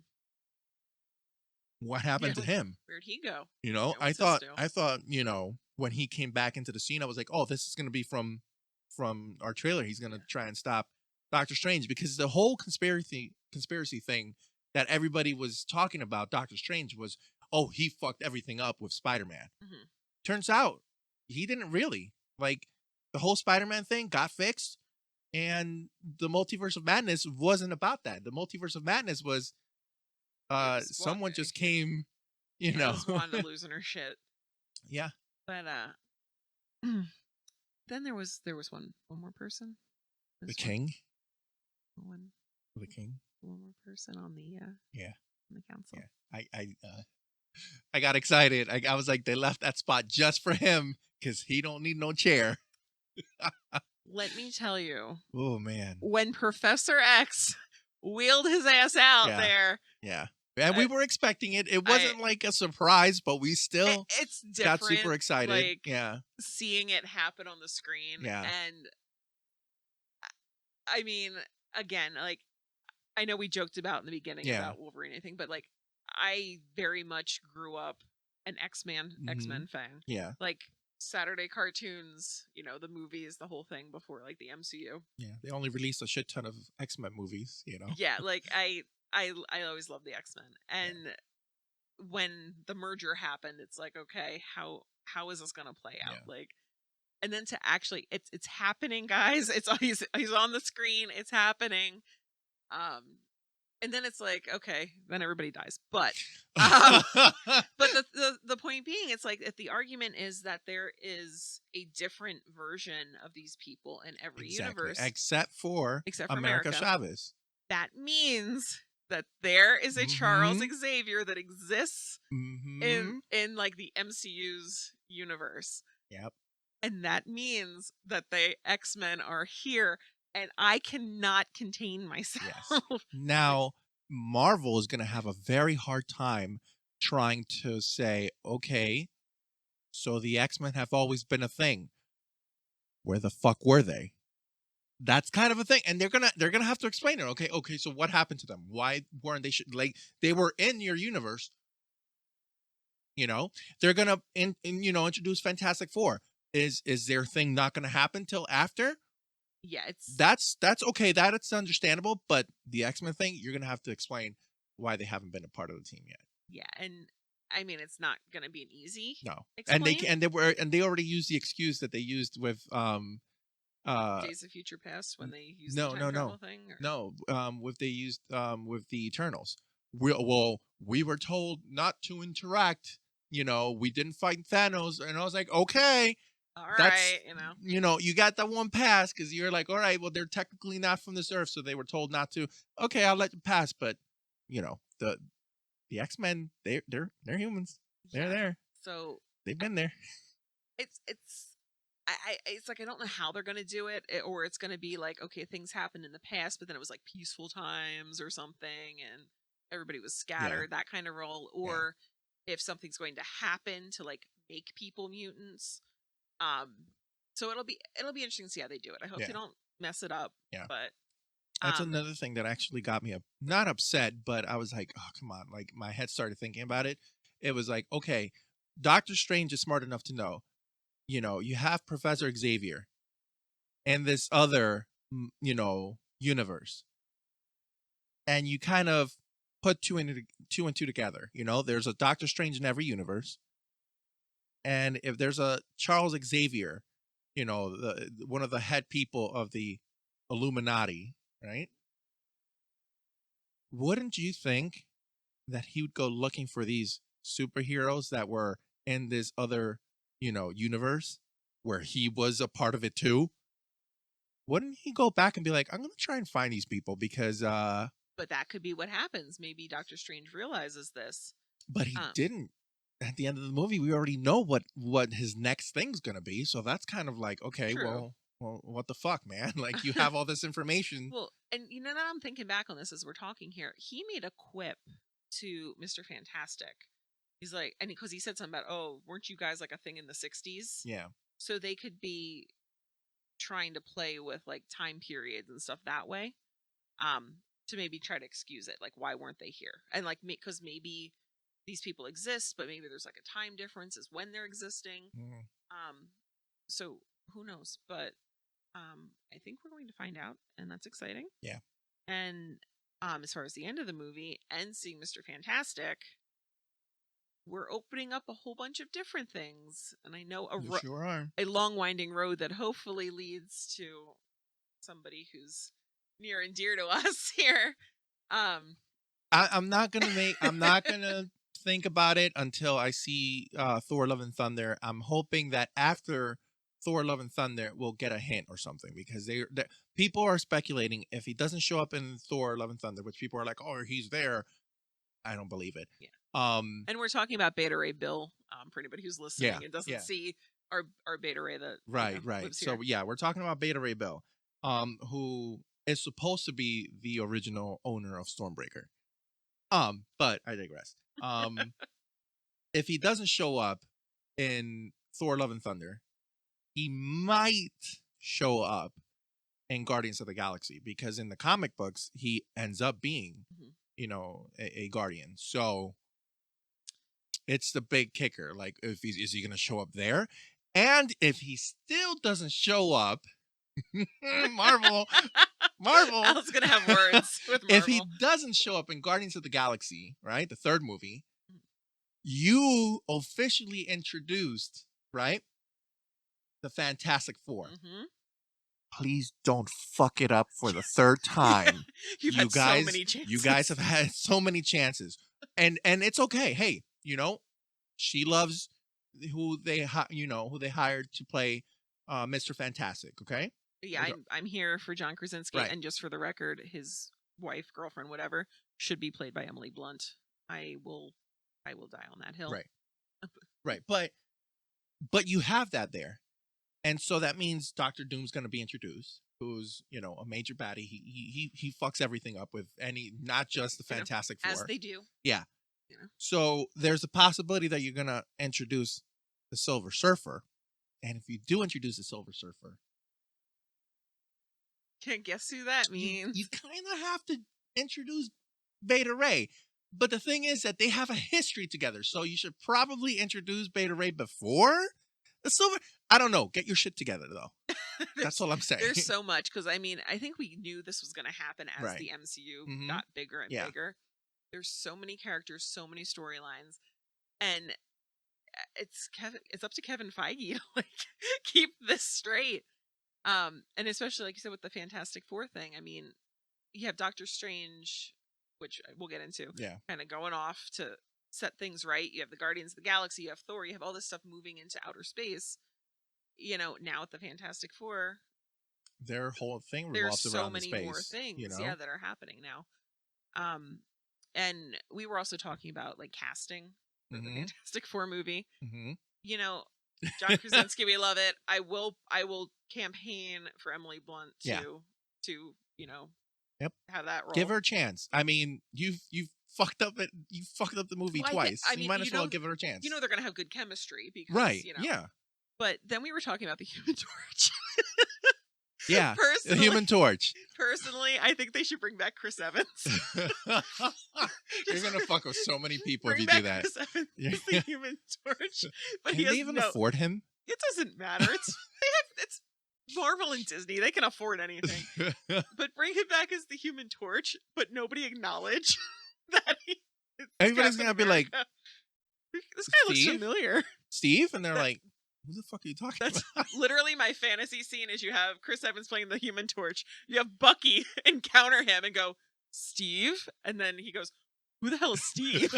What happened to him? Where'd he go? I thought when he came back into the scene, I was like, oh, this is going to be from our trailer. He's going to try and stop Doctor Strange, because the whole conspiracy thing that everybody was talking about Doctor Strange was, oh, he fucked everything up with Spider-Man. Mm-hmm. Turns out he didn't really. Like, the whole Spider-Man thing got fixed, and the Multiverse of Madness wasn't about that. The Multiverse of Madness was someone just came, was Wanda losing her shit. Yeah. But then there was one more person. The king. The king. One more person on the on the council. Yeah. I got excited. I was like, they left that spot just for him because he don't need no chair. Let me tell you. Oh man. When Professor X wheeled his ass out there. Yeah. And we were expecting it. It wasn't like a surprise, but we still got super excited. Like, seeing it happen on the screen. Yeah. And I mean, again, like, I know we joked about in the beginning about Wolverine, anything, but like, I very much grew up an X-Men fan. Yeah. Like, Saturday cartoons, the movies, the whole thing before like the MCU. Yeah. They only released a shit ton of X-Men movies, Yeah, like I always loved the X-Men. And when the merger happened, it's like, okay, how is this gonna play out? Like, and then to actually it's happening, guys. He's on the screen, it's happening. And then it's like, okay, then everybody dies. But but the point being, it's like, if the argument is that there is a different version of these people in every universe, except for America Chavez. That means that there is a Charles Xavier that exists in like the MCU's universe. Yep. And that means that the X-Men are here, and I cannot contain myself. Yes. Now, Marvel is going to have a very hard time trying to say, okay, so the X-Men have always been a thing. Where the fuck were they? That's kind of a thing, and they're gonna have to explain it. Okay. So what happened to them? Why weren't they like they were in your universe? They're gonna introduce Fantastic Four. Is their thing not gonna happen till after? Yeah, that's okay. That's understandable, but the X-Men thing, you're gonna have to explain why they haven't been a part of the team yet. Yeah, and I mean, it's not gonna be an easy explain. And they already used the excuse that they used with Days of Future Past when they used the time travel thing? With the Eternals. We were told not to interact. We didn't fight Thanos, and I was like, okay. All right, you got that one pass because you're like, all right, well, they're technically not from this earth, so they were told not to. Okay, I'll let you pass, but the X-Men, they're humans. They're there. So they've been there. it's it's like I don't know how they're gonna do it, or it's gonna be like, okay, things happened in the past, but then it was like peaceful times or something, and everybody was Yeah, scattered, that kind of role, yeah, or if something's going to happen to like make people mutants. Um, so it'll be interesting to see how they do it. I hope they yeah, don't mess it up, yeah. but That's um, another thing that actually got me not upset, but I was like, oh, come on. Like my head started thinking about it. It was like, okay, Doctor Strange is smart enough to know, you have Professor Xavier and this other, universe. And you kind of put two and two together. There's a Doctor Strange in every universe. And if there's a Charles Xavier, one of the head people of the Illuminati, right? Wouldn't you think that he would go looking for these superheroes that were in this other, universe where he was a part of it too? Wouldn't he go back and be like, I'm gonna try and find these people because but that could be what happens. Maybe Doctor Strange realizes this. but he Um, didn't. At the end of the movie, we already know what his next thing's gonna be. So that's kind of like, okay, True. well, what the fuck, man? Like you have all this information. Well, and now I'm thinking back on this as we're talking here. He made a quip to Mr. Fantastic. He's like, and because he said something about, oh, weren't you guys like a thing in the 60s? Yeah. So they could be trying to play with like time periods and stuff that way. Um, to maybe try to excuse it. Like, why weren't they here? And like, because maybe these people exist, but maybe there's like a time difference as when they're existing. Mhm. Um, so who knows? But I think we're going to find out, and that's exciting. Yeah. And as far as the end of the movie and seeing Mr. Fantastic, we're opening up a whole bunch of different things. And I know You sure are. a long winding road that hopefully leads to somebody who's near and dear to us here. Um, I'm not gonna I'm not gonna think about it until I see Thor: Love and Thunder. I'm hoping that after Thor: Love and Thunder, we'll get a hint or something because people are speculating if he doesn't show up in Thor: Love and Thunder, which people are like, oh, he's there. I don't believe it. yeah. Um, And we're talking about Beta Ray Bill, for anybody who's yeah, listening and doesn't yeah, see our Beta Ray that right, right. lives So here. yeah, we're talking about Beta Ray Bill, who is supposed to be the original owner of Stormbreaker. But I digress. If he doesn't show up in Thor: Love and Thunder, he might show up in Guardians of the Galaxy because in the comic books he ends up being, Mhm. a guardian. So it's the big kicker. Like, if is he going to show up there? And if he still doesn't show up, Marvel, I Marvel. was gonna have words with If he Marvel. doesn't show up in Guardians of the Galaxy, right, the third movie, you officially introduced, right, the Fantastic Four. Mm-hmm. Please don't fuck it up for the third time. You've You had so guys, many chances. you guys have had so many chances, and it's okay. Hey, she loves who they hired to play Mr. Fantastic. Okay, Yeah, I'm here for John Krasinski, right, and just for the record, his wife, girlfriend, whatever, should be played by Emily Blunt. I will, I will die on that hill. right, right. But you have that there, and so that means Doctor Doom's going to be introduced, who's a major baddie. He fucks everything up with not just the Fantastic As Four. they do. Yeah. You know. So there's a possibility that you're gonna introduce the Silver Surfer, and if you do introduce the Silver Surfer, Can't guess who that means. you kind of have to introduce Beta Ray. But the thing is that they have a history together, so you should probably introduce Beta Ray before the Silver. I don't know. Get your shit together, though. That's all I'm saying. There's so much because I think we knew this was going to happen as Right. the MCU Mhm. got bigger and Yeah. bigger. There's so many characters, so many storylines, and it's up to Kevin Feige to like keep this straight. And especially like you said with the Fantastic Four thing. I mean, you have Doctor Strange, which we'll get into, Yeah. kind of going off to set things right. You have the Guardians of the Galaxy, you have Thor, you have all this stuff moving into outer space. Now with the Fantastic Four, Their whole thing there's revolves so around the many more space. things, yeah, that are happening now. Um, and we were also talking about like casting for the Mhm. Fantastic Four movie. Mhm. You know, John Krasinski, we love it. I will campaign for Emily Blunt Yeah. to Yep. have that role. Give her a chance. I mean, you've fucked up it. You fucked up the movie Well, twice. I mean, you might as well give her a chance. You know they're gonna have good chemistry because right? Yeah. But then we were talking about the Human Torch. Yeah. The Personally, Human Torch. Personally, I think they should bring back Chris Evans. You're gonna fuck with so many people if Bring you back do that. Chris Evans as the Human Torch, but Can they even afford him? It doesn't matter. It's Marvel and Disney. They can afford anything. But bring him back as the Human Torch, but nobody acknowledge that everybody's gonna be like, this guy looks familiar. Steve? And they're like, who the fuck are you talking about? Literally my fantasy scene is you have Chris Evans playing the Human Torch. You have Bucky encounter him and go, Steve? And then he goes, who the hell is Steve?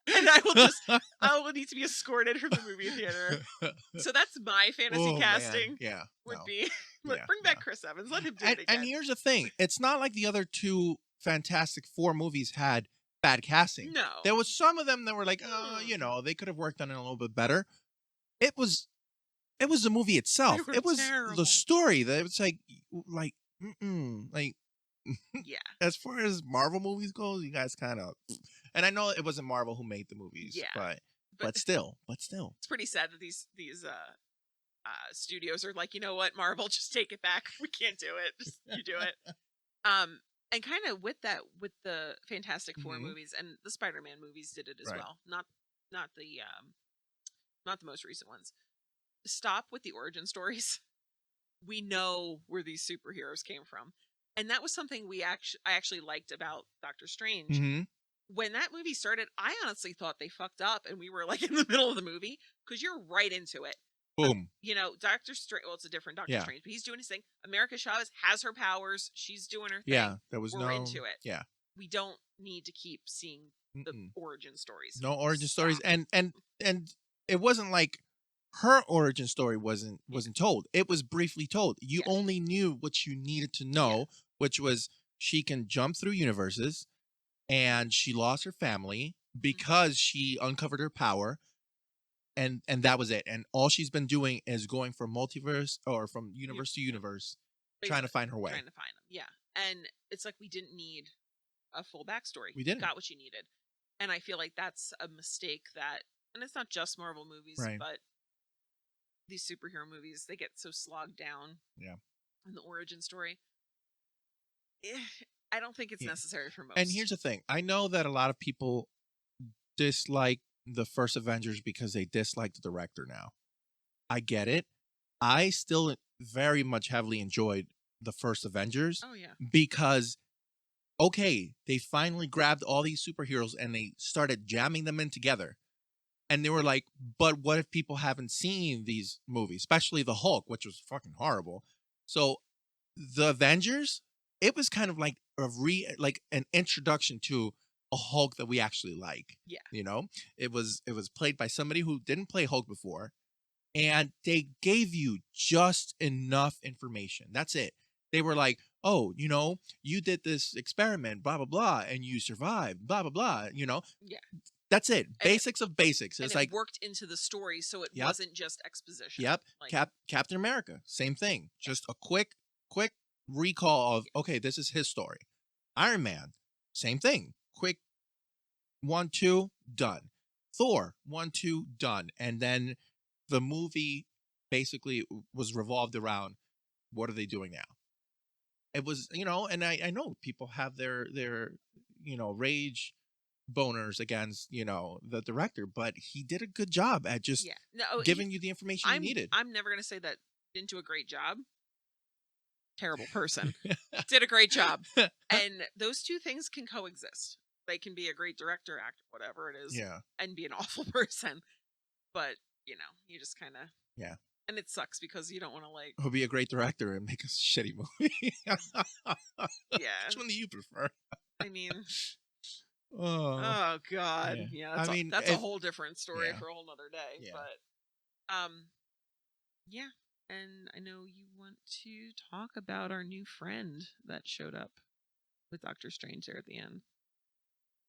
And I will need to be escorted from the movie theater. So that's my fantasy casting. Man. Yeah. Would be bring back Chris Evans. Let him do it again. And here's the thing. It's not like the other two Fantastic Four movies had bad casting. No. There was some of them that were like, they could have worked on it a little bit better. It was the movie itself. It was terrible. The story that it's like yeah. As far as Marvel movies go, you guys kind of, and I know it wasn't Marvel who made the movies, but still, it's pretty sad that these studios are like, you know what, Marvel, just take it back. We can't do it. Just you do it. And kind of with the Fantastic Four movies and the Spider-Man movies did it as well. Not the most recent ones. Stop with the origin stories. We know where these superheroes came from. And that was something I actually liked about Doctor Strange. Mm-hmm. When that movie started, I honestly thought they fucked up and we were like in the middle of the movie because you're right into it. Boom. Doctor Strange, well, it's a different Doctor Strange, but he's doing his thing. America Chavez has her powers. She's doing her thing. Yeah, we're into it. Yeah. We don't need to keep seeing the origin stories. No origin stories. And it wasn't like her origin story wasn't told. It was briefly told. You only knew what you needed to know, which was she can jump through universes and she lost her family because she uncovered her power. And that was it. And all she's been doing is going from multiverse or from universe to universe, trying to find her way. Trying to find them, yeah. And it's like we didn't need a full backstory. We didn't. You got what you needed. And I feel like that's a mistake and it's not just Marvel movies, but these superhero movies, they get so slogged down. Yeah. In the origin story. I don't think it's necessary for most. And here's the thing. I know that a lot of people dislike the first Avengers because they dislike the director now. I get it. I still very much heavily enjoyed the first Avengers. Oh, yeah. Because, they finally grabbed all these superheroes and they started jamming them in together. And they were like, but what if people haven't seen these movies, especially the Hulk, which was fucking horrible. So the Avengers, it was kind of like an introduction to a Hulk that we actually like. Yeah. It was played by somebody who didn't play Hulk before, and they gave you just enough information. That's it. They were like, oh, you did this experiment, blah, blah, blah, and you survived, blah, blah, blah, Yeah. That's it. Basics of basics. It's like worked into the story, so it wasn't just exposition. Yep. Captain America, same thing. Just a quick recall of, okay, this is his story. Iron Man, same thing. Quick 1, 2, done. Thor, 1, 2, done. And then the movie basically was revolved around, what are they doing now? It was, and I know people have their rage boners against, the director, but he did a good job at just giving you the information you needed. I'm never going to say that didn't do a great job. Terrible person. Did a great job. And those two things can coexist. They can be a great director, actor, whatever it is, and be an awful person. But, you just kind of... Yeah. And it sucks because you don't want to He'll be a great director and make a shitty movie. Yeah. Which one do you prefer? I mean... Oh God. Yeah, that's a whole different story for a whole nother day. Yeah. But yeah. And I know you want to talk about our new friend that showed up with Doctor Strange there at the end.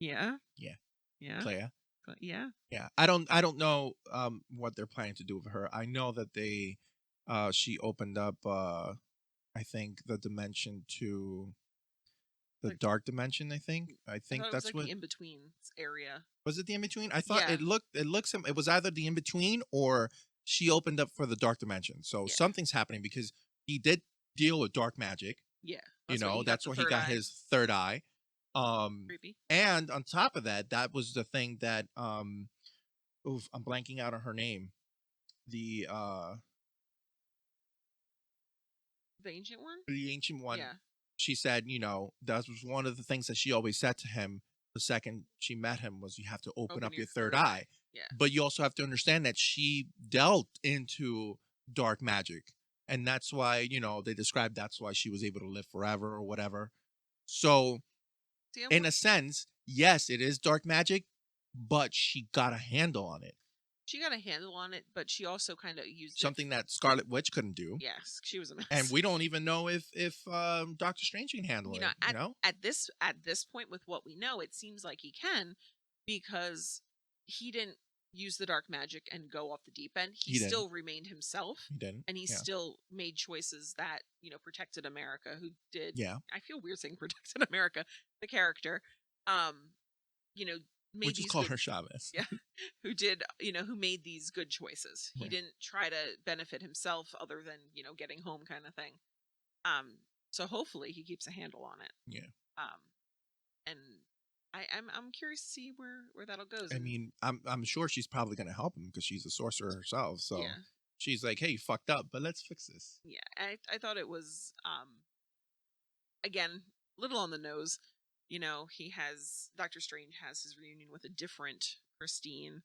Yeah? Yeah. Yeah. Clea. Exactly. Yeah. Yeah, I don't know what they're planning to do with her. I know that she opened up I think the dimension to the Like, dark dimension. I I think thought it was that's like what the in between area. was it. The in between. I thought Yeah. it was either the in between or she opened up for the dark dimension. So Yeah. something's happening because he did deal with dark magic. Yeah. That's what he got That's the where he third got eye. his third eye. Creepy. And on top of that, that was the thing that oof, I'm blanking out on her name. The The ancient one? the ancient one. Yeah. She said, that was one of the things that she always said to him the second she met him was you have to open Open up your your third third eye. eye. Yeah. But you also have to understand that she delved into dark magic. And that's why, they described that's why she was able to live forever or whatever. So, See, in a sense, yes, it is dark magic, but she got a handle on it. she got a handle on it, but she also kind of used Something that Scarlet Witch couldn't do. Yes, she was a mess. And we don't even know if Doctor Strange can handle it. At this point with what we know, it seems like he can, because he didn't use the dark magic and go off the deep end. He still remained himself. He didn't. And he still made choices that, protected America, who did. Yeah. I feel weird saying protected America, the character. Made We'll just these call good, her Chavez. Yeah. Who did, who made these good choices. He Right. didn't try to benefit himself other than, getting home kind of thing. So hopefully he keeps a handle on it. Yeah. And I'm curious to see where that'll go. I mean, I'm sure she's probably going to help him because she's a sorcerer herself. So yeah. she's like, "Hey, you fucked up, but let's fix this." Yeah, I thought it was again, little on the nose. Doctor Strange has his reunion with a different Christine,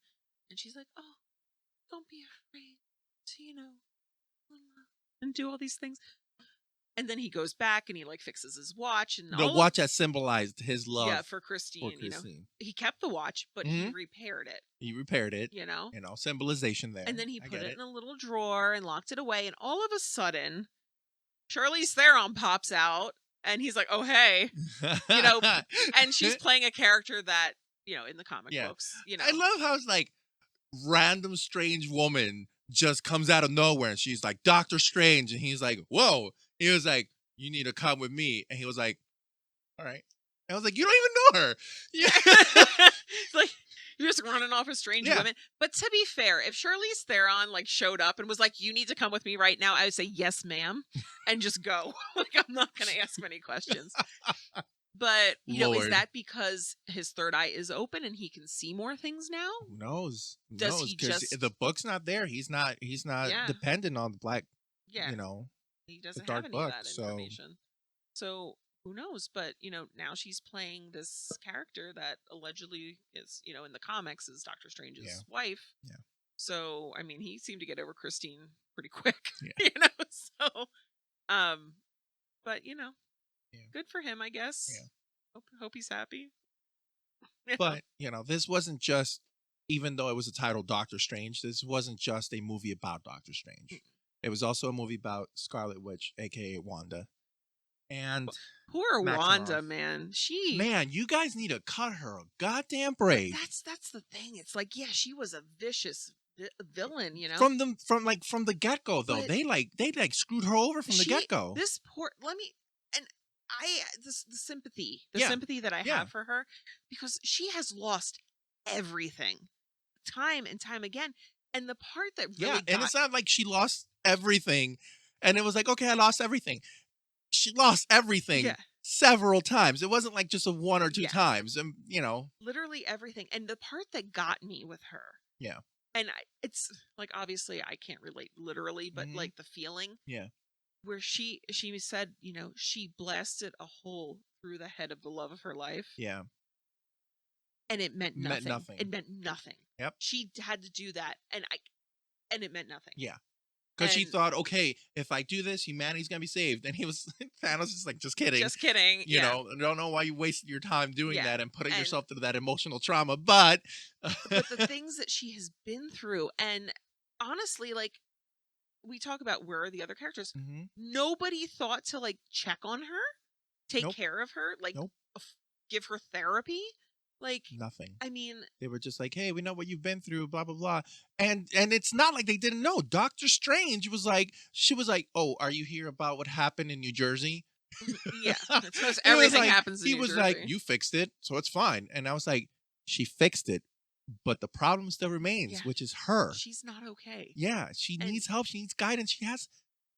and she's like, "Oh, don't be afraid to, and do all these things." And then he goes back and he fixes his watch, and the watch has symbolized his love. For Christine. He kept the watch, but he repaired it. He repaired it. Symbolization there. And then he put it in a little drawer and locked it away. And all of a sudden, Charlize Theron pops out, and he's like, "Oh hey," and she's playing a character that in the comic books. I love how it's like random strange woman just comes out of nowhere, and she's like Doctor Strange, and he's like, "Whoa." He was like, "You need to come with me," and he was like, "All right." And I was like, "You don't even know her." Yeah. Like, you're just running off with strange women. But to be fair, if Charlize Theron showed up and was like, "You need to come with me right now," I would say, "Yes, ma'am," and just go. I'm not going to ask many questions. But is that because his third eye is open and he can see more things now? Who knows? Does he just the book's not there? He's not dependent on the black. Yeah. He doesn't have any of that information. So who knows? But now she's playing this character that allegedly is in the comics is Doctor Strange's wife. Yeah. So I mean, he seemed to get over Christine pretty quick. Yeah. So but good for him, I guess. Yeah. Hope he's happy. But this wasn't just, even though it was a title Doctor Strange, this wasn't just a movie about Doctor Strange. It was also a movie about Scarlet Witch, aka Wanda. And poor Maximoff. Wanda, man. Man, you guys need to cut her a goddamn break. That's the thing. It's like, she was a vicious villain, From the get go, though, but they screwed her over from the get go. This poor. The sympathy that I have for her, because she has lost everything, time and time again. And the part that really and it's not like she lost everything, and it was like, okay, I lost everything. She lost everything several times. It wasn't like just one or two times, and literally everything. And the part that got me with her, and it's like, obviously I can't relate literally, but the feeling, where she said, she blasted a hole through the head of the love of her life, and it meant nothing. It meant nothing. Yep. She had to do that, and it meant nothing. Yeah. Because she thought, okay, if I do this, humanity's gonna be saved. And Thanos is like, just kidding. Just kidding. I don't know why you wasted your time doing that and putting yourself through that emotional trauma. But the things that she has been through, and honestly, we talk about where are the other characters. Nobody thought to check on her, take care of her, give her therapy. Like, Nothing. I mean, They were just like, hey, we know what you've been through, blah, blah, blah. And it's not like they didn't know. Doctor Strange was like, she was like, oh, are you here about what happened in New Jersey? yeah, it's because It was everything like, happens in he New was like, Jersey. you fixed it, so it's fine. And I was like, she fixed it, but the problem still remains, Yeah. which is her. She's not okay. Yeah, she And- needs help. She needs guidance. She has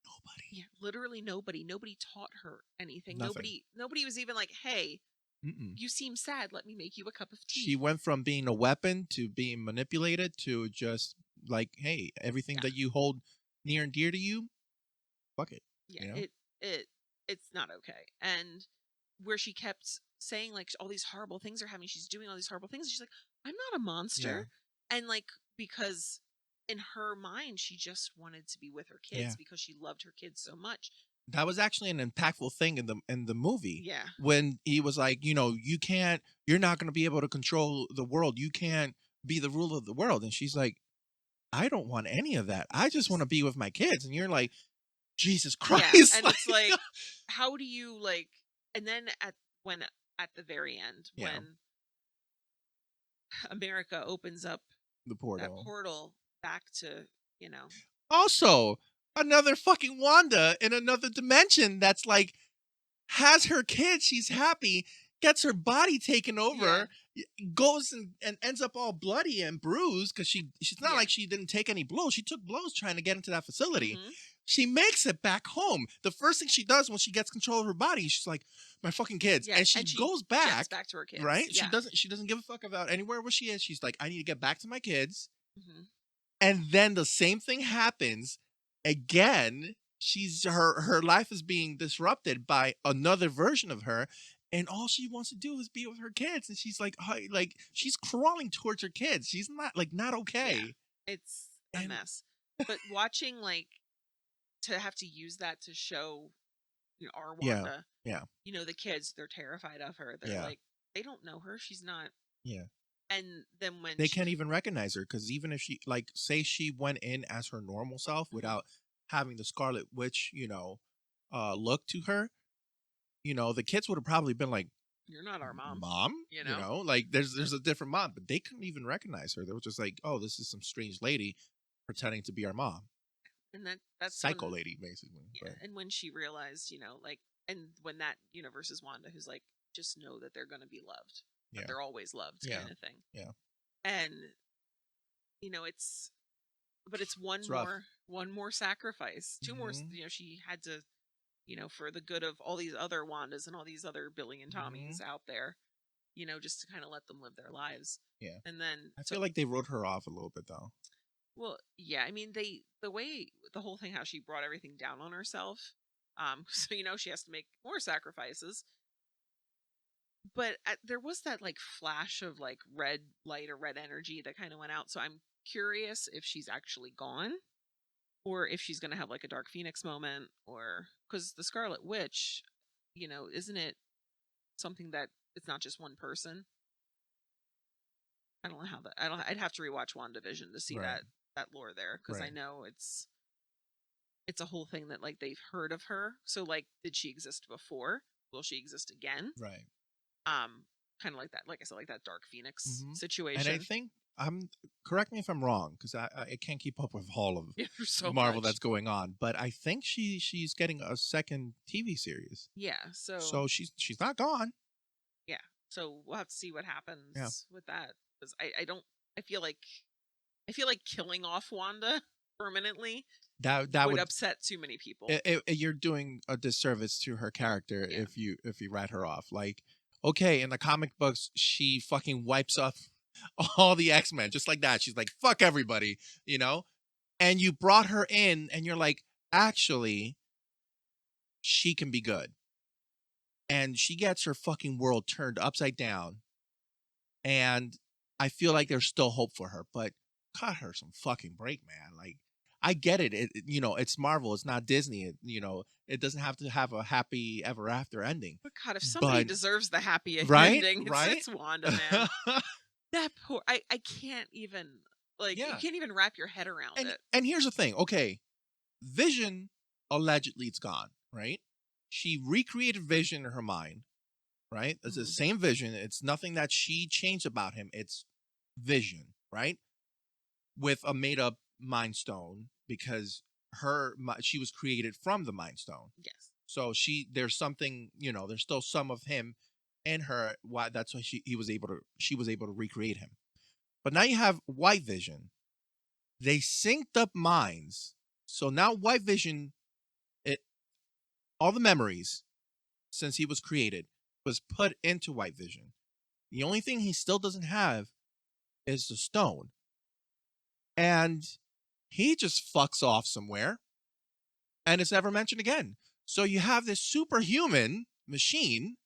nobody. Yeah, literally nobody. Nobody taught her anything. Nothing. Nobody was even like, hey, Mm-mm. you seem sad. Let me make you a cup of tea. She went from being a weapon to being manipulated to just like, hey, everything that you hold near and dear to you, fuck it. Yeah, You know? it's not okay. And where she kept saying like all these horrible things are happening, she's doing all these horrible things. And she's like, I'm not a monster. And like, because in her mind, she just wanted to be with her kids because she loved her kids so much. That was actually an impactful thing in the movie. Yeah. When he was like, you're not going to be able to control the world. You can't be the ruler of the world. And she's like, I don't want any of that. I just want to be with my kids. And you're like, Jesus Christ. Yeah. And it's like, how do you like, and then at the very end, when America opens up the portal. that portal back to, Also, another fucking Wanda in another dimension that's like, has her kids, she's happy, gets her body taken over, goes and ends up all bloody and bruised because she's not like she didn't take any blows. She took blows trying to get into that facility. Mm-hmm. She makes it back home. The first thing she does when she gets control of her body, she's like, my fucking kids. Yeah, and she goes back to her kids. Right? Yeah. She doesn't give a fuck about anywhere where she is. She's like, I need to get back to my kids. Mm-hmm. And then the same thing happens again. Her life is being disrupted by another version of her, and all she wants to do is be with her kids. And she's like she's crawling towards her kids. She's not okay. Yeah, it's a mess. But watching to have to use that to show our Wanda, the kids, they're terrified of her. They're like, they don't know her. She's not. Yeah. And then when they can't even recognize her, because even if she say she went in as her normal self without having the Scarlet Witch, look to her, the kids would have probably been like, you're not our mom. There's a different mom, but they couldn't even recognize her. They were just like, oh, this is some strange lady pretending to be our mom. And that's psycho lady, basically. Yeah. And when she realized, and when that universe is Wanda, who's like, just know that they're going to be loved. That they're always loved, kind of thing. Yeah. And it's one more sacrifice, two more. She had to, for the good of all these other Wandas and all these other Billy and Tommies out there, just to kind of let them live their lives. Yeah. And then I feel like they wrote her off a little bit, though. Well, yeah. I mean, the way the whole thing, how she brought everything down on herself. So she has to make more sacrifices. But there was that flash of red light or red energy that kind of went out. So I'm curious if she's actually gone, or if she's going to have a Dark Phoenix moment, or because the Scarlet Witch, isn't it something that it's not just one person? I don't know how that. I'd have to rewatch WandaVision to see that lore there, because I know it's a whole thing that they've heard of her. So did she exist before? Will she exist again? Right. Kind of like that, like I said, like that Dark Phoenix situation. And I think correct me if I'm wrong, because I can't keep up with all of so Marvel that's going on, but I think she's getting a second TV series. Yeah, so she's not gone. Yeah, so we'll have to see what happens with that, because I feel like killing off Wanda permanently that would upset too many people. You're doing a disservice to her character if you write her off. Okay, in the comic books, she fucking wipes up all the X-Men just like that. She's like, fuck everybody, And you brought her in, and you're like, actually, she can be good. And she gets her fucking world turned upside down. And I feel like there's still hope for her, but cut her some fucking break, man. I get it. It's Marvel. It's not Disney. It doesn't have to have a happy ever after ending. But God, if somebody deserves the happy ending, it's Wanda, man. That poor. I can't even you can't even wrap your head around it. And here's the thing. Okay, Vision allegedly it's gone, right? She recreated Vision in her mind, right? It's the same Vision. It's nothing that she changed about him. It's Vision, right? With a made up Mind Stone because she was created from the Mind Stone. Yes. So there's something, there's still some of him in her. Why that's why she was able to recreate him. But now you have White Vision. They synced up minds. So now White Vision, all the memories since he was created was put into White Vision. The only thing he still doesn't have is the stone. And he just fucks off somewhere and it's never mentioned again. So you have this superhuman machine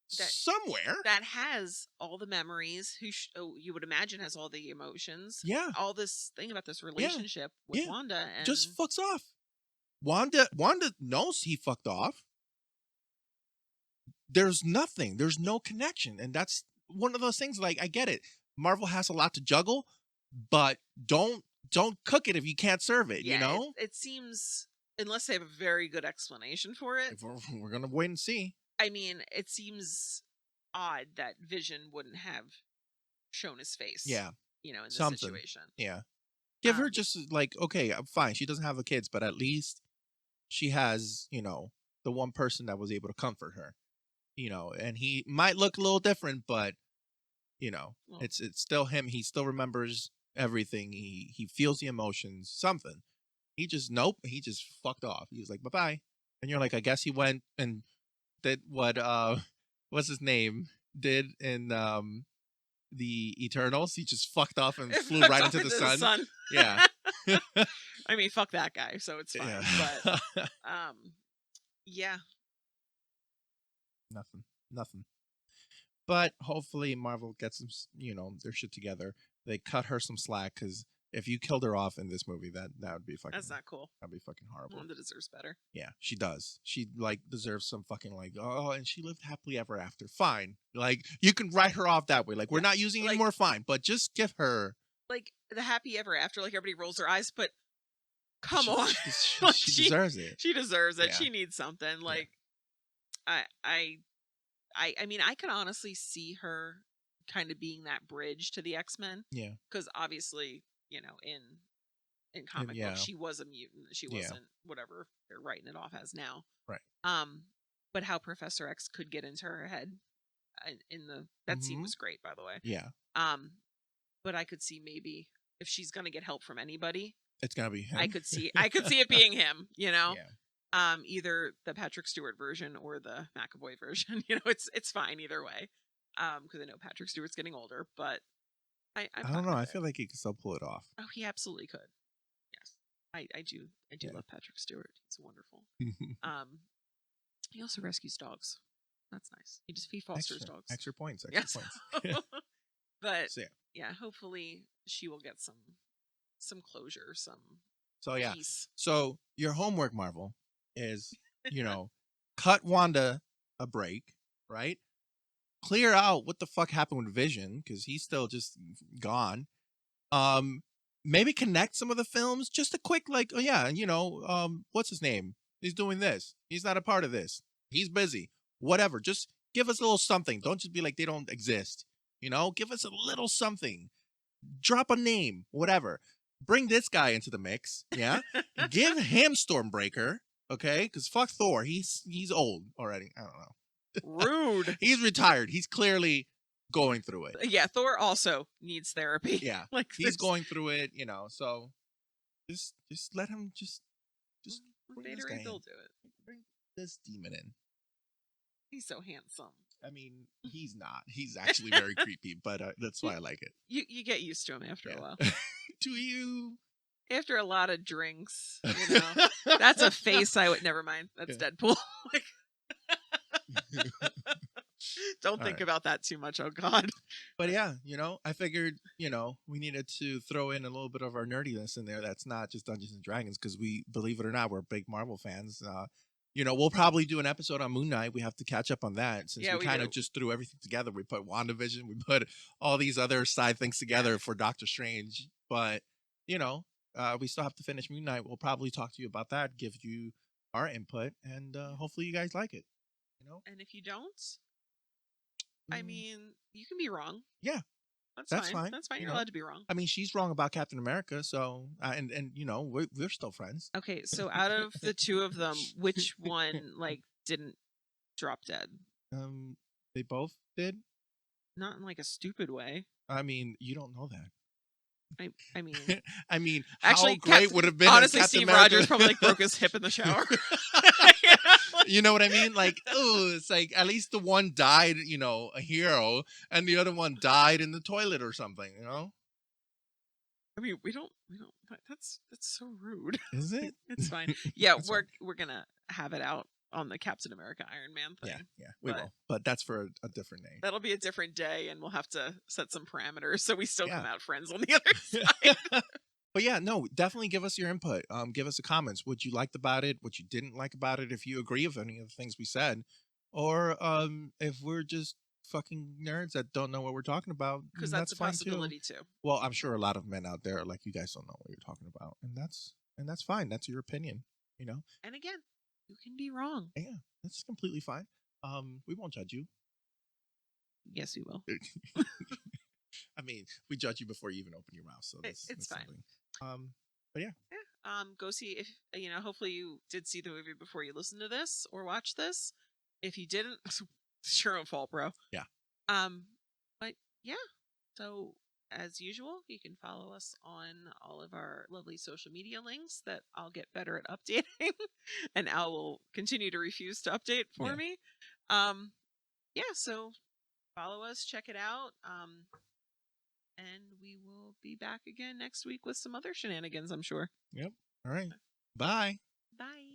somewhere that has all the memories, you would imagine has all the emotions. Yeah. All this thing about this relationship with Wanda, and just fucks off. Wanda knows he fucked off. There's nothing. There's no connection. And that's one of those things, like, I get it. Marvel has a lot to juggle, but don't cook it if you can't serve it, It seems, unless they have a very good explanation for it. We're going to wait and see. I mean, it seems odd that Vision wouldn't have shown his face. Yeah. In this situation. Yeah. Give her just like, okay, fine. She doesn't have the kids, but at least she has, the one person that was able to comfort her, and he might look a little different, but, it's still him. He still remembers everything. He feels the emotions, something. He just fucked off. He was like, bye-bye. And you're like, I guess he went and did what, what's his name, did in, the Eternals. He just fucked off and flew right into the sun. Yeah. I mean, fuck that guy, so it's fine. Yeah. But yeah. Nothing. But hopefully Marvel gets some, their shit together. They cut her some slack, because if you killed her off in this movie, that would be fucking. That's not cool. That'd be fucking horrible. Wanda deserves better. Yeah, she does. She deserves some fucking and she lived happily ever after. Fine, you can write her off that way. We're not using it anymore. Fine, but just give her the happy ever after. Everybody rolls their eyes, but come on, she deserves it. She deserves it. Yeah. She needs something. I mean, I can honestly see her kind of being that bridge to the X-Men. Yeah. Because obviously, in comic books, she was a mutant. She wasn't whatever they're writing it off as now. Right. But how Professor X could get into her head in that scene was great, by the way. Yeah. But I could see maybe if she's gonna get help from anybody, it's gonna be him. I could see it being him. Yeah. Either the Patrick Stewart version or the McAvoy version. It's fine either way. Because I know Patrick Stewart's getting older, but I don't know. I feel like he could still pull it off. Oh, he absolutely could. Yes, I do love Patrick Stewart. He's wonderful. He also rescues dogs. That's nice. He fosters dogs. Extra points. Points. But yeah, hopefully she will get some closure, some peace. So your homework, Marvel, is cut Wanda a break, right? Clear out what the fuck happened with Vision, because he's still just gone. Maybe connect some of the films, just a quick what's his name? He's doing this. He's not a part of this. He's busy. Whatever. Just give us a little something. Don't just be like they don't exist. Give us a little something. Drop a name. Whatever. Bring this guy into the mix. Yeah. Give him Stormbreaker. Okay, because fuck Thor. He's old already. I don't know. Rude. He's retired. He's clearly going through it. Yeah, Thor also needs therapy. Yeah, he's going through it. So just let him just bring this guy in. They'll do it. Bring this demon in. He's so handsome. I mean, he's not. He's actually very creepy, but that's why I like it. You get used to him after a while. Do you? After a lot of drinks, that's a face I would. Never mind. That's Deadpool. Don't think about that too much. Oh God. But yeah, I figured, we needed to throw in a little bit of our nerdiness in there. That's not just Dungeons and Dragons, because we, believe it or not, we're big Marvel fans. We'll probably do an episode on Moon Knight. We have to catch up on that, since we kind of just threw everything together. We put WandaVision, we put all these other side things together for Doctor Strange. But, we still have to finish Moon Knight. We'll probably talk to you about that, give you our input, and hopefully you guys like it. You know? And if you don't, I Mm, mean, you can be wrong. yeah, That's that's fine. fine. That's fine. You You're know, allowed to be wrong. I mean, she's wrong about Captain America, so and you know we're still friends. Okay, so out of the two of them, which one like didn't drop dead? They both did. Not in like a stupid way. I mean, you don't know that. I mean, I mean, how actually, great would have been honestly, Captain Steve America? Rogers probably like broke his hip in the shower. You know what I mean? Like, oh, it's like at least the one died, you know, a hero, and the other one died in the toilet or something. You know? I mean, we don't. That's so rude. Is it? It's fine. Yeah, It's we're gonna have it out on the Captain America Iron Man thing. Yeah, we will. But that's for a different day. That'll be a different day, and we'll have to set some parameters so we still come Yeah. out friends on the other side. But yeah, no, definitely give us your input. Give us the comments. What you liked about it, what you didn't like about it, if you agree with any of the things we said, or if we're just fucking nerds that don't know what we're talking about, Because then that's a fine possibility too. Well, I'm sure a lot of men out there are like, you guys don't know what you're talking about, and that's fine. That's your opinion, you know. And again, you can be wrong. Yeah, that's completely fine. We won't judge you. Yes, we will. I mean, we judge you before you even open your mouth, so It's that's fine. something. But yeah. Go see if hopefully you did see the movie before you listen to this or watch this. If you didn't, it's your own fault, bro. Yeah. But yeah. So as usual, you can follow us on all of our lovely social media links that I'll get better at updating, and Al will continue to refuse to update for me. Yeah. So follow us, check it out. And we will be back again next week with some other shenanigans, I'm sure. Yep. All right. Bye. Bye.